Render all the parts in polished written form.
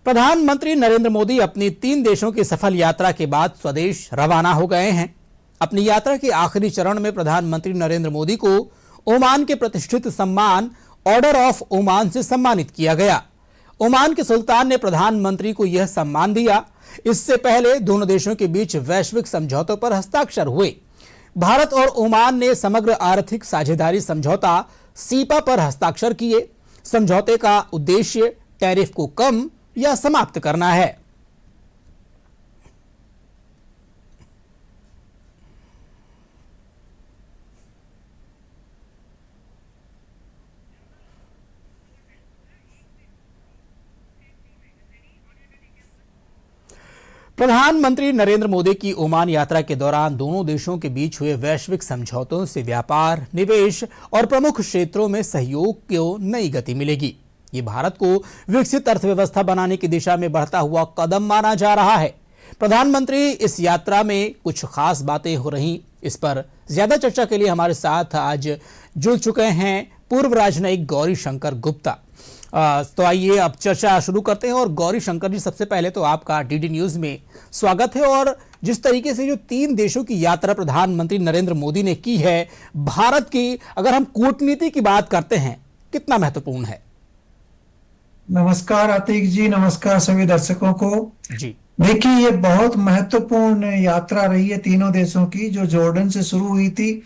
प्रधानमंत्री नरेंद्र मोदी अपनी 3 देशों की सफल यात्रा के बाद स्वदेश रवाना हो गए हैं। अपनी यात्रा के आखिरी चरण में प्रधानमंत्री नरेंद्र मोदी को ओमान के प्रतिष्ठित सम्मान ऑर्डर ऑफ ओमान से सम्मानित किया गया। ओमान के सुल्तान ने प्रधानमंत्री को यह सम्मान दिया। इससे पहले दोनों देशों के बीच वैश्विक समझौतों पर हस्ताक्षर हुए। भारत और ओमान ने समग्र आर्थिक साझेदारी समझौता सीपा पर हस्ताक्षर किए। समझौते का उद्देश्य टैरिफ को कम या समाप्त करना है। प्रधानमंत्री नरेंद्र मोदी की ओमान यात्रा के दौरान दोनों देशों के बीच हुए वैश्विक समझौतों से व्यापार, निवेश और प्रमुख क्षेत्रों में सहयोग को नई गति मिलेगी। ये भारत को विकसित अर्थव्यवस्था बनाने की दिशा में बढ़ता हुआ कदम माना जा रहा है। प्रधानमंत्री इस यात्रा में कुछ खास बातें हो रही, इस पर ज्यादा चर्चा के लिए हमारे साथ आज जुड़ चुके हैं पूर्व राजनयिक गौरी शंकर गुप्ता। तो आइए अब चर्चा शुरू करते हैं। और गौरी शंकर जी, सबसे पहले तो आपका डीडी न्यूज में स्वागत है। और जिस तरीके से जो 3 देशों की यात्रा प्रधानमंत्री नरेंद्र मोदी ने की है, भारत की अगर हम कूटनीति की बात करते हैं, कितना महत्वपूर्ण है? नमस्कार अतीक जी, नमस्कार सभी दर्शकों को जी। देखिए, ये बहुत महत्वपूर्ण यात्रा रही है तीनों देशों की, जो जॉर्डन से शुरू हुई थी।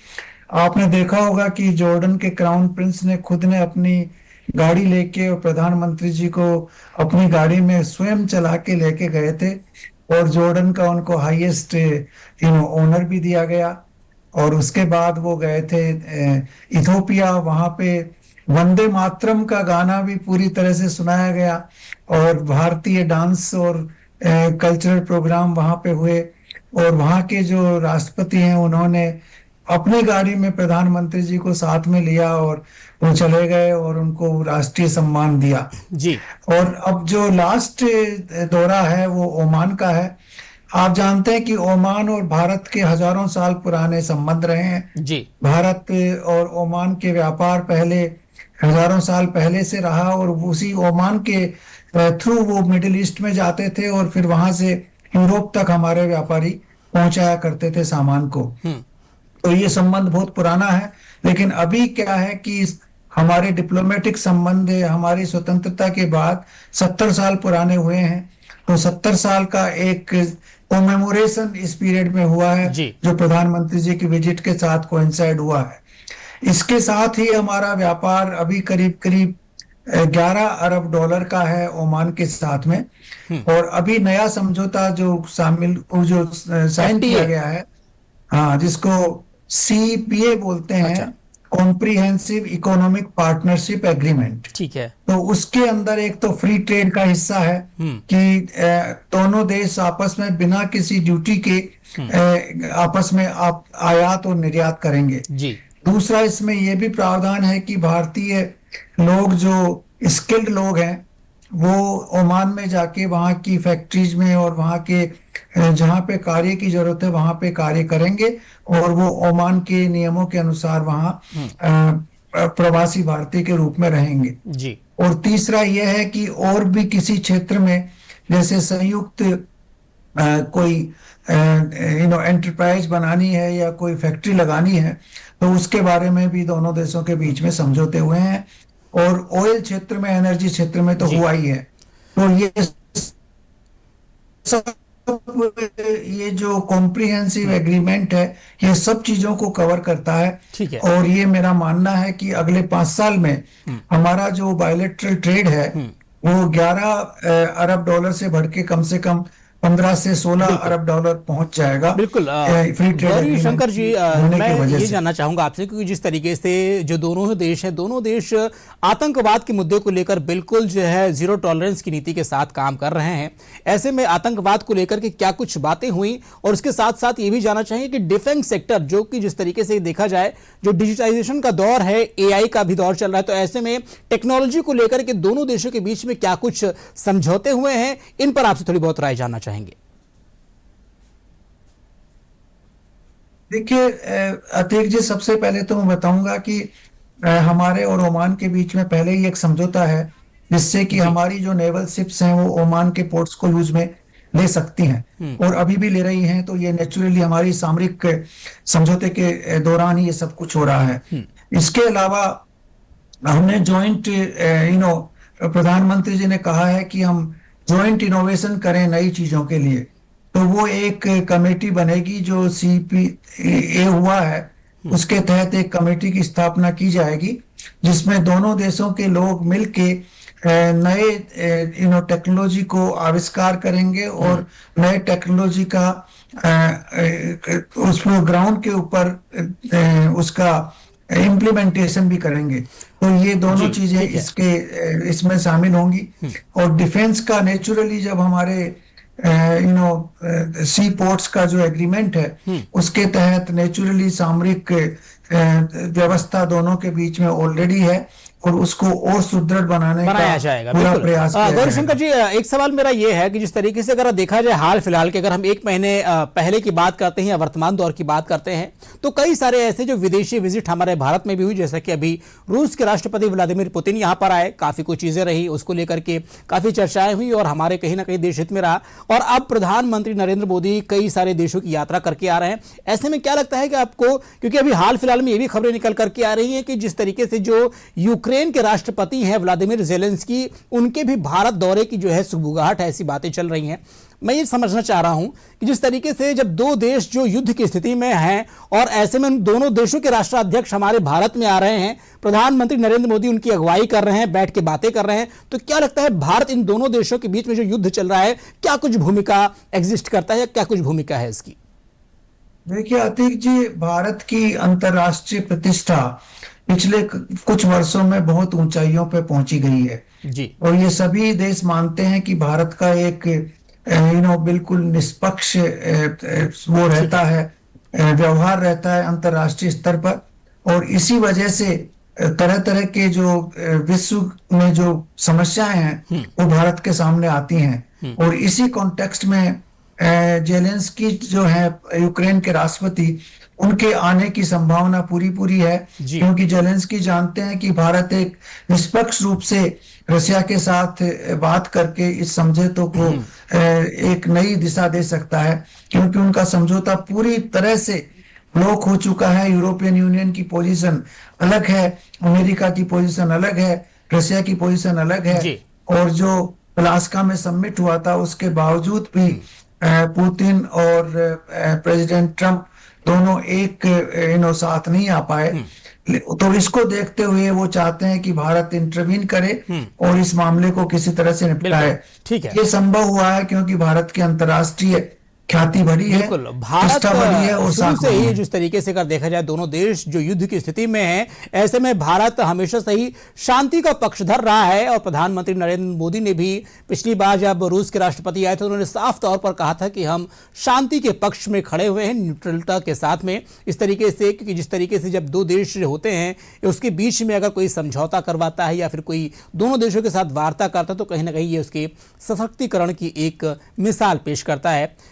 आपने देखा होगा कि जॉर्डन के क्राउन प्रिंस ने खुद ने अपनी गाड़ी लेके और प्रधानमंत्री जी को अपनी गाड़ी में स्वयं चला के लेके गए थे। और जॉर्डन का उनको हाईएस्ट ऑनर भी दिया गया। और उसके बाद वो गए थे इथोपिया, वहां पे वंदे मातरम का गाना भी पूरी तरह से सुनाया गया और भारतीय डांस और कल्चरल प्रोग्राम वहां पे हुए। और वहां के जो राष्ट्रपति हैं, उन्होंने अपनी गाड़ी में प्रधानमंत्री जी को साथ में लिया और वो चले गए और उनको राष्ट्रीय सम्मान दिया जी। और अब जो लास्ट दौरा है वो ओमान का है। आप जानते हैं कि ओमान और भारत के हजारों साल पुराने संबंध रहे हैं जी। भारत और ओमान के व्यापार पहले हजारों साल पहले से रहा और उसी ओमान के थ्रू वो मिडिल ईस्ट में जाते थे और फिर वहां से यूरोप तक हमारे व्यापारी पहुंचाया करते थे सामान को। तो ये संबंध बहुत पुराना है। लेकिन अभी क्या है कि हमारे डिप्लोमेटिक संबंध हमारी स्वतंत्रता के बाद 70 साल पुराने हुए हैं। तो 70 साल का एक कॉमेमोरेशन इस पीरियड में हुआ है, जो प्रधानमंत्री जी की विजिट के साथ कोइंसाइड हुआ है। इसके साथ ही हमारा व्यापार अभी करीब करीब 11 अरब डॉलर का है ओमान के साथ में। और अभी नया समझौता जो साइन किया गया है, हाँ, जिसको CPA बोलते हैं, कॉम्प्रिहेंसिव इकोनॉमिक पार्टनरशिप एग्रीमेंट। ठीक है। तो उसके अंदर एक तो फ्री ट्रेड का हिस्सा है कि दोनों देश आपस में बिना किसी ड्यूटी के आपस में आप आयात और निर्यात करेंगे जी। दूसरा, इसमें यह भी प्रावधान है कि भारतीय लोग जो स्किल्ड लोग हैं, वो ओमान में जाके वहां की फैक्ट्रीज में और वहां के जहां पे कार्य की जरूरत है वहां पे कार्य करेंगे और वो ओमान के नियमों के अनुसार वहां प्रवासी भारतीय के रूप में रहेंगे जी। और तीसरा यह है कि और भी किसी क्षेत्र में, जैसे संयुक्त कोई एंटरप्राइज बनानी है या कोई फैक्ट्री लगानी है, तो उसके बारे में भी दोनों देशों के बीच में समझौते हुए हैं। और ऑयल क्षेत्र में, एनर्जी क्षेत्र में तो हुआ ही है। तो ये जो कॉम्प्रिहेंसिव एग्रीमेंट है, ये सब चीजों को कवर करता है। और ये मेरा मानना है कि अगले 5 साल में हमारा जो बायलैटरल ट्रेड है वो 11 अरब डॉलर से बढ़ के कम 15 से 16 अरब डॉलर पहुंच जाएगा। बिल्कुल। गौरी शंकर जी, मैं ये जानना चाहूंगा आपसे, क्योंकि जिस तरीके से जो दोनों देश आतंकवाद के मुद्दे को लेकर बिल्कुल जो है जीरो टॉलरेंस की नीति के साथ काम कर रहे हैं, ऐसे में आतंकवाद को लेकर के क्या कुछ बातें हुई? और उसके साथ साथ ये भी जानना चाहिए कि डिफेंस सेक्टर, जो कि जिस तरीके से देखा जाए जो डिजिटाइजेशन का दौर है, AI का भी दौर चल रहा है, तो ऐसे में टेक्नोलॉजी को लेकर के दोनों देशों के बीच में क्या कुछ समझौते हुए हैं, इन पर आपसे थोड़ी बहुत राय जानना चाहेंगे। देखिए अतीक जी, सबसे पहले तो मैं बताऊंगा कि हमारे और ओमान के बीच में पहले ही एक समझौता है जिससे कि हमारी जो नेवल शिप्स हैं वो ओमान के पोर्ट्स को यूज में ले सकती हैं, और अभी भी ले रही हैं। तो ये नेचुरली हमारी सामरिक समझौते के दौरान ही ये सब कुछ हो रहा है। इसके अलावा हमने जॉइंट प्रधानमंत्री जी ने कहा है कि हम जॉइंट इनोवेशन करें नई चीजों के लिए। तो वो एक कमेटी बनेगी जो CPA हुआ है, उसके तहत एक कमेटी की स्थापना की जाएगी, जिसमें दोनों देशों के लोग मिलके नए टेक्नोलॉजी को आविष्कार करेंगे और नए टेक्नोलॉजी का उसको ग्राउंड के ऊपर उसका इम्प्लीमेंटेशन भी करेंगे। तो ये दोनों चीजें इसमें शामिल होंगी। और डिफेंस का नेचुरली जब हमारे सी पोर्ट्स का जो एग्रीमेंट है उसके तहत नेचुरली सामरिक व्यवस्था दोनों के बीच में ऑलरेडी है, और उसको और सुदृढ़ बनाया जाएगा। पूरा प्रयास किया गौरी शंकर जी, एक सवाल मेरा यह है कि जिस तरीके से अगर देखा जाए हाल फिलहाल के, अगर हम 1 महीने पहले की बात करते हैं या वर्तमान दौर की बात करते हैं, तो कई सारे ऐसे जो विदेशी विजिट हमारे भारत में भी हुई, जैसा कि अभी रूस के राष्ट्रपति व्लादिमीर पुतिन यहां पर आए, काफी कुछ चीजें रही, उसको लेकर के काफी चर्चाएं हुई और हमारे कहीं ना कहीं देश हित में रहा। और अब प्रधानमंत्री नरेंद्र मोदी कई सारे देशों की यात्रा करके आ रहे हैं। ऐसे में क्या लगता है कि आपको, क्योंकि अभी हाल फिलहाल में ये भी खबरें निकल करके आ रही हैं कि जिस तरीके से जो यूक्रेन के राष्ट्रपति हैं व्लादिमीर ज़ेलेंस्की, उनके भी भारत दौरे की जो है सुगबुगाहट है, ऐसी बातें चल रही हैं। मैं ये समझना चाह रहा हूं कि जिस तरीके से जब दो देश जो युद्ध की स्थिति में हैं और ऐसे में दोनों देशों के राष्ट्राध्यक्ष हमारे भारत में आ रहे हैं, प्रधानमंत्री नरेंद्र मोदी उनकी अगुवाई कर रहे हैं, बैठ के बातें कर रहे हैं, तो क्या लगता है भारत इन दोनों देशों के बीच में जो युद्ध चल रहा है, क्या कुछ भूमिका एग्जिस्ट करता है या क्या कुछ भूमिका है इसकी? देखिए अतीक जी, भारत की अंतर्राष्ट्रीय प्रतिष्ठा पिछले कुछ वर्षों में बहुत ऊंचाइयों पे पहुंची गई है जी। और ये सभी देश मानते हैं कि भारत का एक बिल्कुल निष्पक्ष वो रहता है, व्यवहार रहता है अंतर्राष्ट्रीय स्तर पर। और इसी वजह से तरह तरह के जो विश्व में जो समस्याएं हैं वो भारत के सामने आती हैं। और इसी कॉन्टेक्स्ट में जेलेंस्की जो है यूक्रेन के राष्ट्रपति, उनके आने की संभावना पूरी है, क्योंकि जेलेंस्की जानते हैं कि भारत एक निष्पक्ष रूप से रशिया के साथ बात करके इस समझौते को एक नई दिशा दे सकता है, क्योंकि उनका समझौता पूरी तरह से ब्लॉक हो चुका है। यूरोपियन यूनियन की पोजीशन अलग है, अमेरिका की पोजीशन अलग है, रशिया की पोजीशन अलग है। और जो अलास्का में समिट हुआ था उसके बावजूद भी पुतिन और प्रेसिडेंट ट्रंप दोनों एक साथ नहीं आ पाए। तो इसको देखते हुए वो चाहते हैं कि भारत इंटरवीन करे और इस मामले को किसी तरह से निपटाए। ठीक है, ये संभव हुआ है क्योंकि भारत की अंतर्राष्ट्रीय ख्याति बढ़ी है, भारत बढ़ी है और शुरू से ही जिस तरीके से अगर देखा जाए दोनों देश जो युद्ध की स्थिति में है, ऐसे में भारत हमेशा से ही शांति का पक्षधर रहा है। और प्रधानमंत्री नरेंद्र मोदी ने भी पिछली बार जब रूस के राष्ट्रपति आए थे उन्होंने साफ तौर पर कहा था कि हम शांति के पक्ष में खड़े हुए हैं, न्यूट्रलता के साथ में। इस तरीके से, क्योंकि जिस तरीके से जब दो देश होते हैं उसके बीच में अगर कोई समझौता करवाता है या फिर कोई दोनों देशों के साथ वार्ता करता है तो कहीं ना कहीं ये उसके सशक्तिकरण की एक मिसाल पेश करता है।